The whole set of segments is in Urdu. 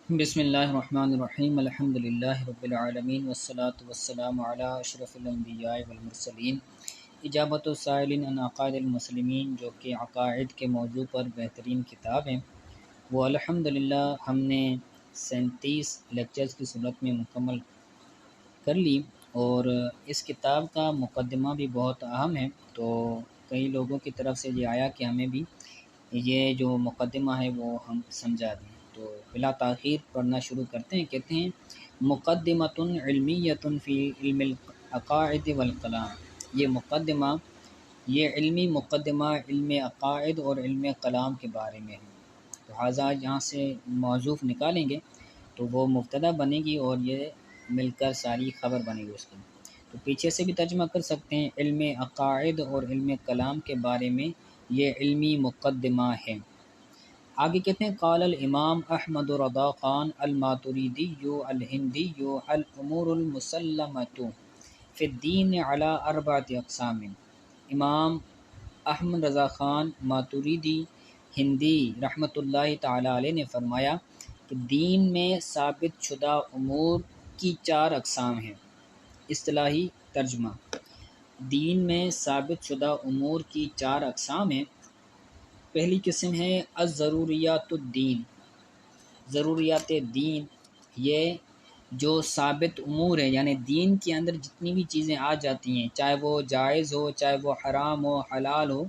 بسم اللہ الرحمن الرحیم الحمد للہ رب العالمین والصلاة والسلام علی اشرف الانبیاء والمرسلین اجابت السائلین عن عقائد المسلمین، جو کہ عقائد کے موضوع پر بہترین کتاب ہے، وہ الحمد للہ ہم نے 37 لیکچرز کی صورت میں مکمل کر لی، اور اس کتاب کا مقدمہ بھی بہت اہم ہے۔ تو کئی لوگوں کی طرف سے یہ آیا کہ ہمیں بھی یہ جو مقدمہ ہے وہ ہم سمجھا دیں، تو بلا تاخیر پڑھنا شروع کرتے ہیں۔ کہتے ہیں مقدمۃ علمیۃ فی علم العقائد والکلام، یہ مقدمہ، یہ علمی مقدمہ علم عقائد اور علم کلام کے بارے میں ہے۔ تو لہٰذا یہاں سے موضوع نکالیں گے تو وہ مبتدا بنے گی اور یہ مل کر ساری خبر بنے گی اس کی۔ تو پیچھے سے بھی ترجمہ کر سکتے ہیں، علم عقائد اور علم کلام کے بارے میں یہ علمی مقدمہ ہے۔ آگے کہتے ہیں قال الامام احمد رضا خان الماتریدی الہندی الامور المسلمۃ فی الدین علی اربعۃ اقسام۔ امام احمد رضا خان ماتریدی ہندی رحمۃ اللہ تعالی علیہ نے فرمایا کہ دین میں ثابت شدہ امور کی 4 اقسام ہیں۔ اصطلاحی ترجمہ، دین میں ثابت شدہ امور کی 4 اقسام ہیں۔ پہلی قسم ہے الضروریات الدین، ضروریات دین، یہ جو ثابت امور ہے، یعنی دین کے اندر جتنی بھی چیزیں آ جاتی ہیں، چاہے وہ جائز ہو، چاہے وہ حرام ہو، حلال ہو،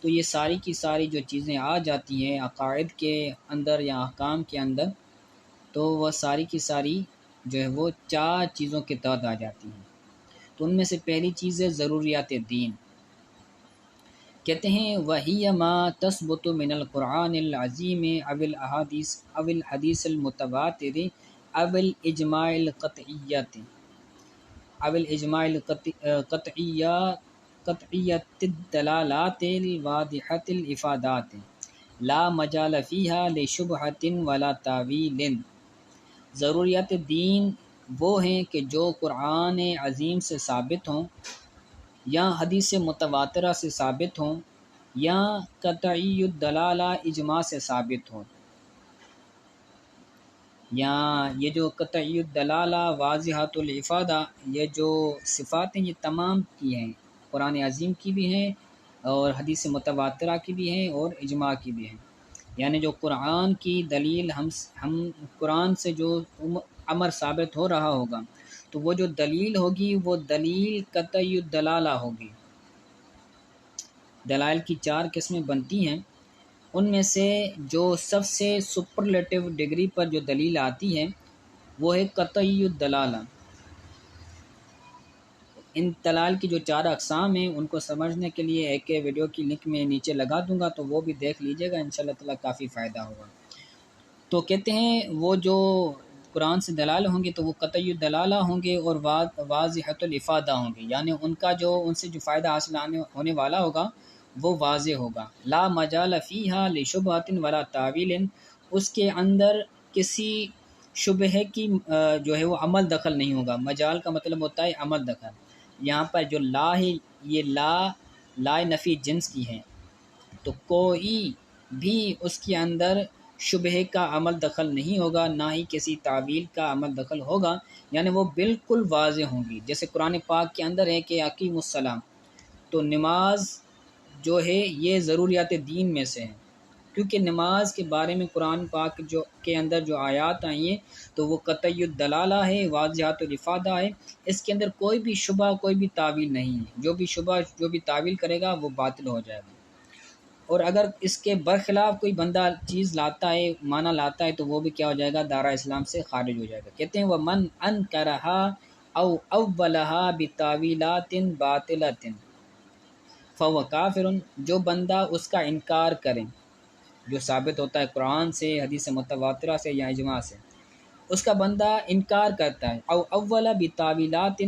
تو یہ ساری کی ساری جو چیزیں آ جاتی ہیں عقائد کے اندر یا احکام کے اندر، تو وہ ساری کی ساری جو ہے وہ 4 چیزوں کے تحت آ جاتی ہیں۔ تو ان میں سے پہلی چیز ہے ضروریات دین۔ کہتے ہیں وَهِيَ مَا تَثْبُتُ مِنَ الْقُرْآنِ الْعَظِيمِ أَوِ الْحَدِيثِ الْمُتَوَاتِرِ أَوِ الْإِجْمَاعِ قطعية الدلالات الواضحة الإفادات لا مجال فيها لشبهة ولا تاويل۔ ضروریات دین وہ ہیں کہ جو قرآن عظیم سے ثابت ہوں، یا حدیث متواترہ سے ثابت ہوں، یا قطعی الدلالہ اجماع سے ثابت ہوں۔ یا یہ جو قطعی الدلالہ واضحۃ الافادہ، یہ جو صفات ہیں یہ تمام کی ہیں، قرآن عظیم کی بھی ہیں اور حدیث متواترہ کی بھی ہیں اور اجماع کی بھی ہیں۔ یعنی جو قرآن کی دلیل ہم قرآن سے جو امر ثابت ہو رہا ہوگا، تو وہ جو دلیل ہوگی وہ دلیل قطعی الدلالہ ہوگی۔ دلائل کی 4 قسمیں بنتی ہیں، ان میں سے جو سب سے سپرلیٹو ڈگری پر جو دلیل آتی ہے وہ ہے قطعی الدلالہ۔ ان دلائل کی جو 4 اقسام ہیں ان کو سمجھنے کے لیے ایک ویڈیو کی لنک میں نیچے لگا دوں گا، تو وہ بھی دیکھ لیجیے گا، انشاءاللہ تعالیٰ کافی فائدہ ہوگا۔ تو کہتے ہیں وہ جو قرآن سے دلائل ہوں گے تو وہ قطعی الدلالہ ہوں گے اور واضحۃ الافادہ ہوں گے، یعنی ان سے جو فائدہ حاصل ہونے والا ہوگا وہ واضح ہوگا۔ لا مجال فیہا لشبہۃ ولا تاویل، اس کے اندر کسی شبہے کی جو ہے وہ عمل دخل نہیں ہوگا۔ مجال کا مطلب ہوتا ہے عمل دخل۔ یہاں پر جو لا ہے، یہ لا نفی جنس کی ہے، تو کوئی بھی اس کے اندر شبہے کا عمل دخل نہیں ہوگا، نہ ہی کسی تعویل کا عمل دخل ہوگا، یعنی وہ بالکل واضح ہوں گی۔ جیسے قرآن پاک کے اندر ہے کہ اقیم الصلاۃ، تو نماز جو ہے یہ ضروریات دین میں سے ہے، کیونکہ نماز کے بارے میں قرآن پاک کے اندر جو آیات آئی ہیں تو وہ قطعی الدلالہ ہے، واضحۃ الافادہ ہے، اس کے اندر کوئی بھی شبہ، کوئی بھی تعویل نہیں ہے۔ جو بھی شبہ، جو بھی تعویل کرے گا وہ باطل ہو جائے گا۔ اور اگر اس کے برخلاف کوئی بندہ چیز لاتا ہے، معنی لاتا ہے، تو وہ بھی کیا ہو جائے گا، دائرہ اسلام سے خارج ہو جائے گا۔ کہتے ہیں وَمَنْ أَنْكَرَهَا أَوْ أَوَّلَهَا بِتَاوِيلَاتٍ بَاطِلَةٍ فَهُوَ كَافِرٌ، جو بندہ اس کا انکار کرے، جو ثابت ہوتا ہے قرآن سے، حدیث متواترہ سے یا اجماع سے، اس کا بندہ انکار کرتا ہے، او اول بتاویلات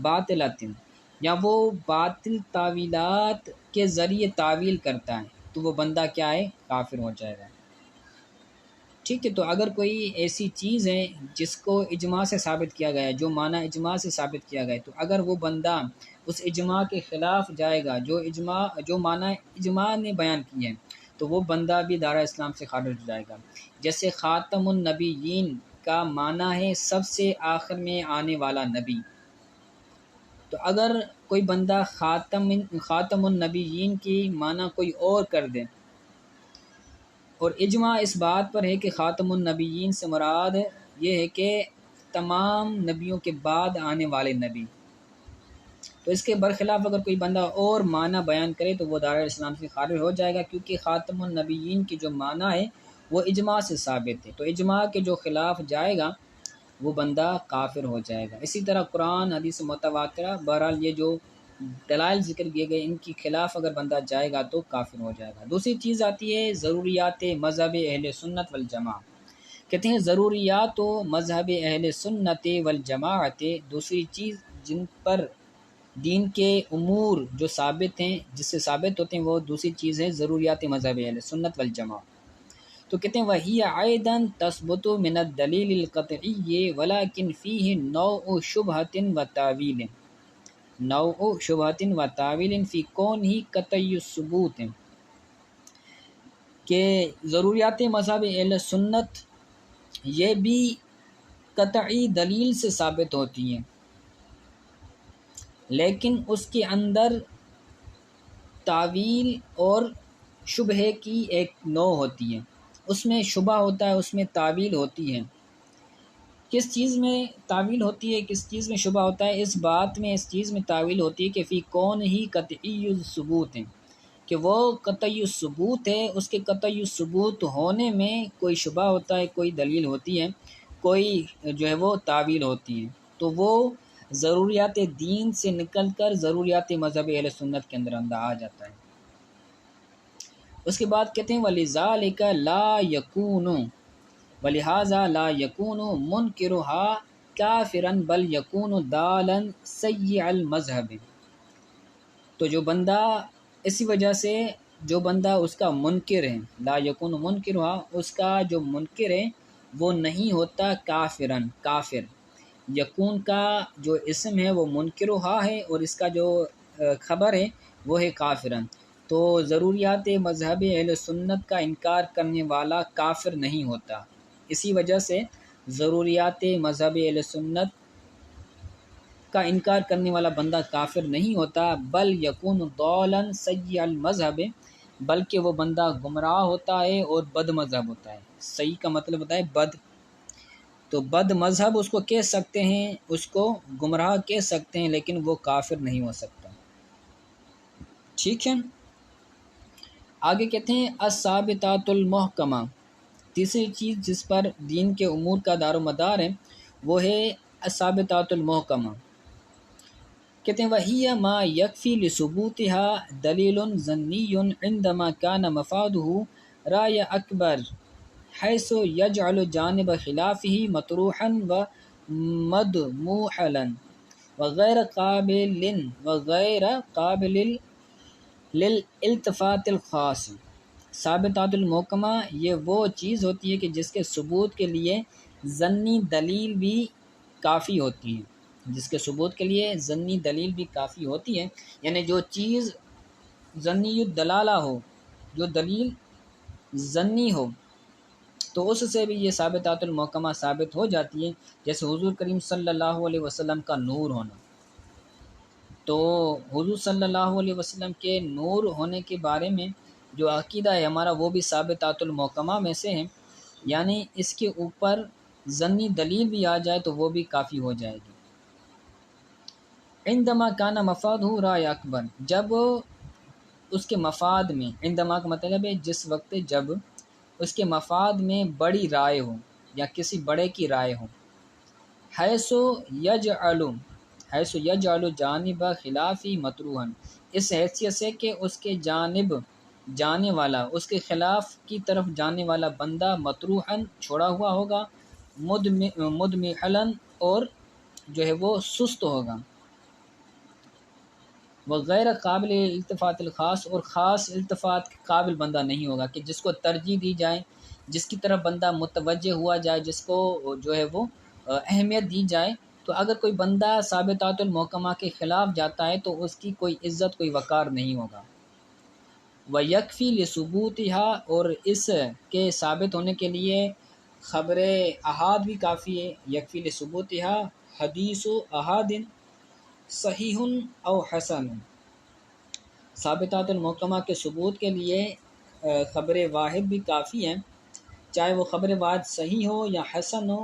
باطلۃ، یا وہ باطل تعویلات کے ذریعے تعویل کرتا ہے، تو وہ بندہ کیا ہے، کافر ہو جائے گا۔ ٹھیک ہے، تو اگر کوئی ایسی چیز ہے جس کو اجماع سے ثابت کیا گیا ہے، جو معنی اجماع سے ثابت کیا گیا ہے، تو اگر وہ بندہ اس اجماع کے خلاف جائے گا، جو معنی اجماع نے بیان کی ہے، تو وہ بندہ بھی دائرہ اسلام سے خارج ہو جائے گا۔ جیسے خاتم النبیین کا معنی ہے سب سے آخر میں آنے والا نبی، تو اگر کوئی بندہ خاتم النبیین کی معنی کوئی اور کر دے، اور اجماع اس بات پر ہے کہ خاتم النبیین سے مراد یہ ہے کہ تمام نبیوں کے بعد آنے والے نبی، تو اس کے برخلاف اگر کوئی بندہ اور معنی بیان کرے تو وہ دائرہ اسلام سے خارج ہو جائے گا، کیونکہ خاتم النبیین کی جو معنی ہے وہ اجماع سے ثابت ہے، تو اجماع کے جو خلاف جائے گا وہ بندہ کافر ہو جائے گا۔ اسی طرح قرآن، حدیث متواترہ، بہرحال یہ جو دلائل ذکر کیے گئے ان کی خلاف اگر بندہ جائے گا تو کافر ہو جائے گا۔ دوسری چیز آتی ہے ضروریات مذہب اہل سنت والجماعت۔ کہتے ہیں ضروریات و مذہب اہل سنت والجماعت، دوسری چیز جن پر دین کے امور جو ثابت ہیں، جس سے ثابت ہوتے ہیں، وہ دوسری چیز ہے ضروریات مذہب اہل سنت والجماعت۔ تو کہتے ہیں وَهِيَ أَيْضًا تَثْبُتُ مِنَ الدَّلِيلِ الْقَطْعِيِّ وَلَكِنْ فِيهِ نَوْعُ شُبْهَةٍ وَتَأْوِيلٍ، نَوْعُ شُبْهَةٍ وَتَأْوِيلٍ فِي كَوْنِهِ قَطْعِيُّ الثُّبُوتِ، کہ ضروریات مذہب اہل سنت یہ بھی قطعی دلیل سے ثابت ہوتی ہیں، لیکن اس کے اندر تعویل اور شبہے کی ایک نوع ہوتی ہے، اس میں شبہ ہوتا ہے، اس میں تعویل ہوتی ہے۔ کس چیز میں تعویل ہوتی ہے، کس چیز میں شبہ ہوتا ہے؟ اس بات میں، اس چیز میں تعویل ہوتی ہے کہ فی کون ہی قطعی الثبوت ہے، کہ وہ قطعی الثبوت ہے، اس کے قطعی الثبوت ہونے میں کوئی شبہ ہوتا ہے، کوئی دلیل ہوتی ہے، کوئی جو ہے وہ تعویل ہوتی ہے، تو وہ ضروریات دین سے نکل کر ضروریات مذہب اہل سنت کے اندر آ جاتا ہے۔ اس کے بعد کہتے ہیں وَلِذَالِكَ لَا يَكُونُ، وَلِهَذَا لَا يَكُونُ مُنْكِرُهَا كَافِرًا بَلْ يَكُونُ ضَالًا سَيِّئَ الْمَذْهَبِ، تو جو بندہ، اسی وجہ سے جو بندہ اس کا منکر ہے، لا يَكُونُ مُنْكِرُهَا، اس کا جو منکر ہے وہ نہیں ہوتا کافرن، کافر۔ یکون کا جو اسم ہے وہ منکرها ہے، اور اس کا جو خبر ہے وہ ہے کافرن، تو ضروریات مذہب اہل سنت کا انکار کرنے والا کافر نہیں ہوتا، اسی وجہ سے ضروریات مذہب اہل سنت کا انکار کرنے والا بندہ کافر نہیں ہوتا، بل یکون ضالا سیء المذہب، بلکہ وہ بندہ گمراہ ہوتا ہے اور بد مذہب ہوتا ہے۔ صحیح کا مطلب ہوتا ہے بد، تو بد مذہب اس کو کہہ سکتے ہیں، اس کو گمراہ کہہ سکتے ہیں، لیکن وہ کافر نہیں ہو سکتا۔ ٹھیک ہے، آگے کہتے ہیں الثابتات المحکمہ، تیسری چیز جس پر دین کے امور کا دار و مدار ہے وہ ہے الثابتات المحکمہ۔ کہتے ہیں وَهِيَ مَا يَكْفِي لِثُبُوتِهَا دَلِيلٌ ظَنِّيٌّ عِنْدَمَا كَانَ مَفَادُهُ رَأْيَ أَكْبَرَ حَيْثُ يَجْعَلُ جَانِبَ خِلَافِهِ مَطْرُوحًا وَمَدْمُوحًا وَغَيْرَ قَابِلٍ لِلْالْتِفَاتِ الْخَاصِ۔ ثابتات المحکمہ یہ وہ چیز ہوتی ہے کہ جس کے ثبوت کے لیے ظنی دلیل بھی کافی ہوتی ہے، جس کے ثبوت کے لیے ظنی دلیل بھی کافی ہوتی ہے، یعنی جو چیز ظنی الدلالہ ہو، جو دلیل ظنی ہو، تو اس سے بھی یہ ثابتات المحکمہ ثابت ہو جاتی ہے، جیسے حضور کریم صلی اللہ علیہ وسلم کا نور ہونا، تو حضور صلی اللہ علیہ وسلم کے نور ہونے کے بارے میں جو عقیدہ ہے ہمارا وہ بھی ثابتات المحکمہ میں سے ہے، یعنی اس کے اوپر ظنی دلیل بھی آ جائے تو وہ بھی کافی ہو جائے گی۔ عندما کان مفادہ رائے اکبر، جب اس کے مفاد میں، عندما کا مطلب ہے جس وقت جب اس کے مفاد میں بڑی رائے ہو یا کسی بڑے کی رائے ہو، حیث یجعل جانب خلافی مطروحا، اس حیثیت سے کہ اس کے جانب جانے والا، اس کے خلاف کی طرف جانے والا بندہ مطروحا چھوڑا ہوا ہوگا، مدمحلا اور جو ہے وہ سست ہوگا، وغیر قابل التفات الخاص، اور خاص التفات کے قابل بندہ نہیں ہوگا، کہ جس کو ترجیح دی جائے، جس کی طرف بندہ متوجہ ہوا جائے، جس کو جو ہے وہ اہمیت دی جائے، تو اگر کوئی بندہ ثابتات المحکمہ کے خلاف جاتا ہے تو اس کی کوئی عزت، کوئی وقار نہیں ہوگا۔ و یکفی لثبوتها، اور اس کے ثابت ہونے کے لیے خبر احاد بھی کافی ہے. یکفی لثبوتها حدیث احاد صحیح او حسن، ثابتات المحکمہ کے ثبوت کے لیے خبر واحد بھی کافی ہیں، چاہے وہ خبر واحد صحیح ہو یا حسن ہو.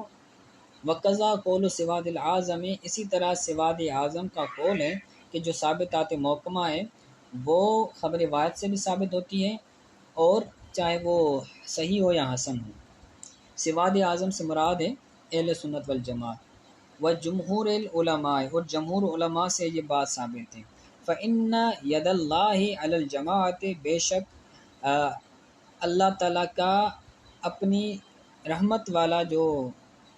وقضا قول سواد العظم، اسی طرح سواد اعظم کا قول ہے کہ جو ثابتات محکمہ ہے وہ خبر واحد سے بھی ثابت ہوتی ہے، اور چاہے وہ صحیح ہو یا حسن ہو. سواد اعظم سے مراد ہے اہل سنت والجماعت. و جمہور العلماء، اور جمہور علماء سے یہ بات ثابت ہے. فإن ید اللہ علی الجماعت، بے شک اللہ تعالیٰ کا اپنی رحمت والا، جو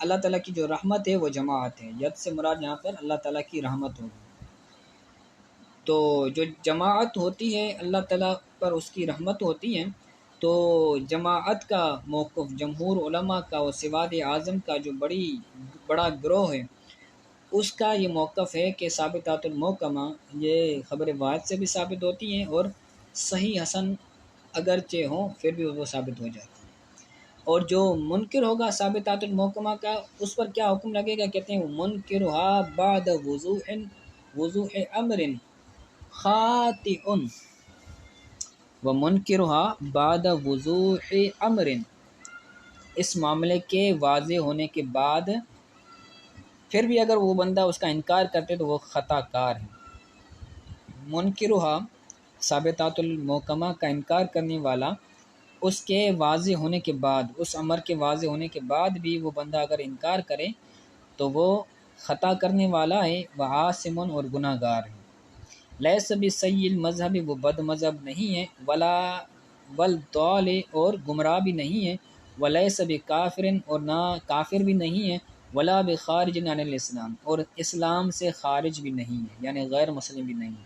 اللہ تعالیٰ کی جو رحمت ہے وہ جماعت ہے. ید سے مراد یہاں پر اللہ تعالیٰ کی رحمت ہوگی. تو جو جماعت ہوتی ہے اللہ تعالیٰ پر اس کی رحمت ہوتی ہے، تو جماعت کا موقف جمہور علماء کا اور سواد اعظم کا جو بڑا گروہ ہے اس کا یہ موقف ہے کہ ثابتات المحکمہ یہ خبر واحد سے بھی ثابت ہوتی ہیں، اور صحیح حسن اگرچہ ہوں پھر بھی وہ ثابت ہو جاتی ہیں. اور جو منکر ہوگا ثابتات المحکمہ کا، اس پر کیا حکم لگے گا؟ کہتے ہیں منکرها بعد وضوح امر خاطئ، ومنکرها بعد وضوح امر، اس معاملے کے واضح ہونے کے بعد پھر بھی اگر وہ بندہ اس کا انکار کرتے تو وہ خطا کار ہے. منکرها ثابتات المحکمہ کا انکار کرنے والا، اس کے واضح ہونے کے بعد، اس امر کے واضح ہونے کے بعد بھی وہ بندہ اگر انکار کرے تو وہ خطا کرنے والا ہے. وعاصم، اور گناہ گار ہے. لیس بسیء المذہب، وہ بد مذہب نہیں ہے. ولا والضال، اور گمراہ بھی نہیں ہے. ولیس بکافر، اور نہ کافر بھی نہیں ہے. ولا بخارج عن الاسلام، اور اسلام سے خارج بھی نہیں ہے، یعنی غیر مسلم بھی نہیں ہے.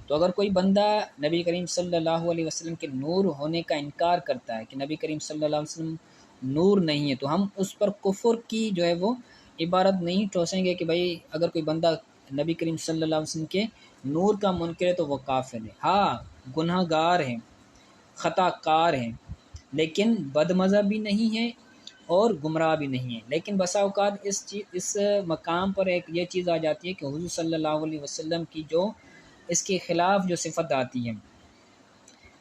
تو اگر کوئی بندہ نبی کریم صلی اللہ علیہ وسلم کے نور ہونے کا انکار کرتا ہے کہ نبی کریم صلی اللہ علیہ وسلم نور نہیں ہے، تو ہم اس پر کفر کی جو ہے وہ عبارت نہیں ٹھوسیں گے کہ بھائی اگر کوئی بندہ نبی کریم صلی اللہ علیہ وسلم کے نور کا منکر ہے تو وہ کافر ہے. ہاں گناہ گار ہیں، خطا کار ہیں، لیکن بد مذہب بھی نہیں ہے اور گمراہ بھی نہیں ہے. لیکن بسا اوقات اس مقام پر ایک یہ چیز آ جاتی ہے کہ حضور صلی اللہ علیہ وسلم کی جو اس کے خلاف جو صفت آتی ہے،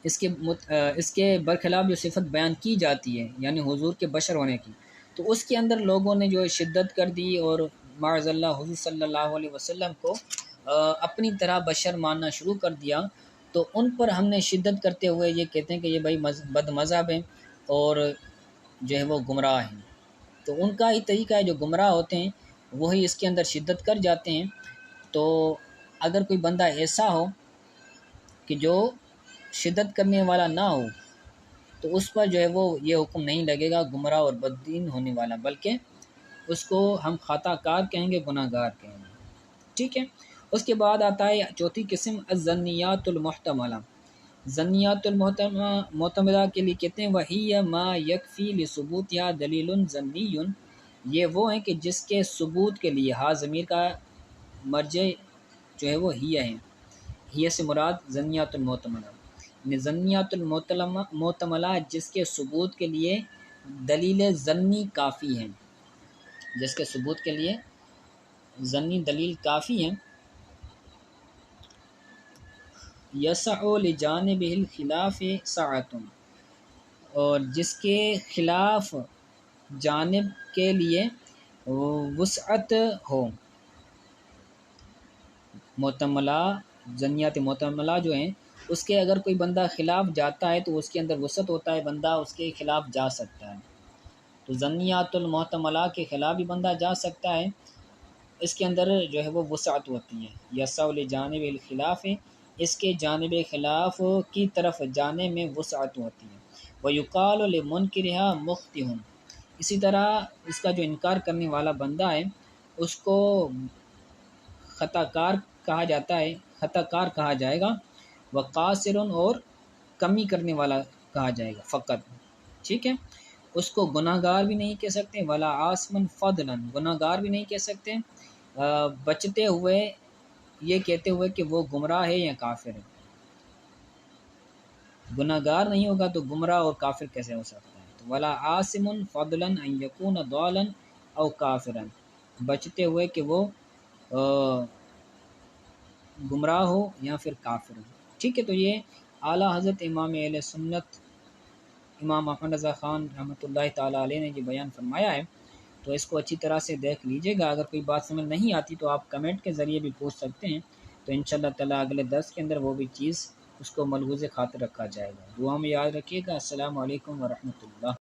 اس کے برخلاف جو صفت بیان کی جاتی ہے، یعنی حضور کے بشر ہونے کی، تو اس کے اندر لوگوں نے جو شدت کر دی اور معاذ اللہ حضور صلی اللہ علیہ وسلم کو اپنی طرح بشر ماننا شروع کر دیا. تو ان پر ہم نے شدت کرتے ہوئے یہ کہتے ہیں کہ یہ بھائی بد مذہب ہیں اور جو ہے وہ گمراہ ہیں. تو ان کا ہی طریقہ ہے، جو گمراہ ہوتے ہیں وہی اس کے اندر شدت کر جاتے ہیں. تو اگر کوئی بندہ ایسا ہو کہ جو شدت کرنے والا نہ ہو تو اس پر جو ہے وہ یہ حکم نہیں لگے گا گمراہ اور بددین ہونے والا، بلکہ اس کو ہم خطا کار کہیں گے، گناہ گار کہیں گے. ٹھیک ہے. اس کے بعد آتا ہے چوتھی قسم الظنیات المحتملہ. ظنیات المحتملہ کے لیے کہتے ہیں وَهِيَ مَا يَكْفِي لِثُبُوتِهَا دَلِيلٌ ظَنِّيٌّ، یہ وہ ہیں کہ جس کے ثبوت کے لیے، ہاں ضمیر کا مرجع جو ہے وہ ہیہ ہیں، ہیہ سے مراد ظنیات المحتملہ، یعنی ظنیات المحتملہ جس کے ثبوت کے لیے دلیل ظنی کافی ہیں، جس کے ثبوت کے لیے ظنی دلیل کافی ہیں. یسع لجانبہ الخلاف سعۃ، اور جس کے خلاف جانب کے لیے وسعت ہو. محتملہ ظنیات محتملہ جو ہیں اس کے اگر کوئی بندہ خلاف جاتا ہے تو اس کے اندر وسعت ہوتا ہے، بندہ اس کے خلاف جا سکتا ہے. تو ظنیات المحتملہ کے خلاف بھی بندہ جا سکتا ہے، اس کے اندر جو ہے وہ وسعت ہوتی ہے. یسع لجانب الخلاف، اس کے جانب خلاف کی طرف جانے میں وسعت ہوتی ہے. وَيُقَالُ لِمُنْكِرِهَا مُخْطِئٌ، اسی طرح اس کا جو انکار کرنے والا بندہ ہے اس کو خطا کار کہا جاتا ہے، خطا کار کہا جائے گا. وقاصر، اور کمی کرنے والا کہا جائے گا فقط. ٹھیک ہے. اس کو گناہ گار بھی نہیں کہہ سکتے، ولا عاصم فضلا، گناہ گار بھی نہیں کہہ سکتے بچتے ہوئے، یہ کہتے ہوئے کہ وہ گمراہ ہے یا کافر ہے. گناہ گار نہیں ہوگا تو گمراہ اور کافر کیسے ہو سکتا ہے؟ تو ولا عاصم فضلا ان یکون ضالا او کافرا، بچتے ہوئے کہ وہ گمراہ ہو یا پھر کافر ہو۔ ٹھیک ہے، تو یہ اعلیٰ حضرت امام اہل سنت امام احمد رضا خان رحمۃ اللہ تعالیٰ علیہ نے جو بیان فرمایا ہے، تو اس کو اچھی طرح سے دیکھ لیجیے گا۔ اگر کوئی بات سمجھ نہیں آتی تو آپ کمنٹ کے ذریعے بھی پوچھ سکتے ہیں، تو انشاءاللہ تعالیٰ اگلے درس کے اندر وہ بھی چیز اس کو ملحوظ خاطر رکھا جائے گا۔ دعا میں یاد رکھیے گا۔ السلام علیکم ورحمۃ اللہ۔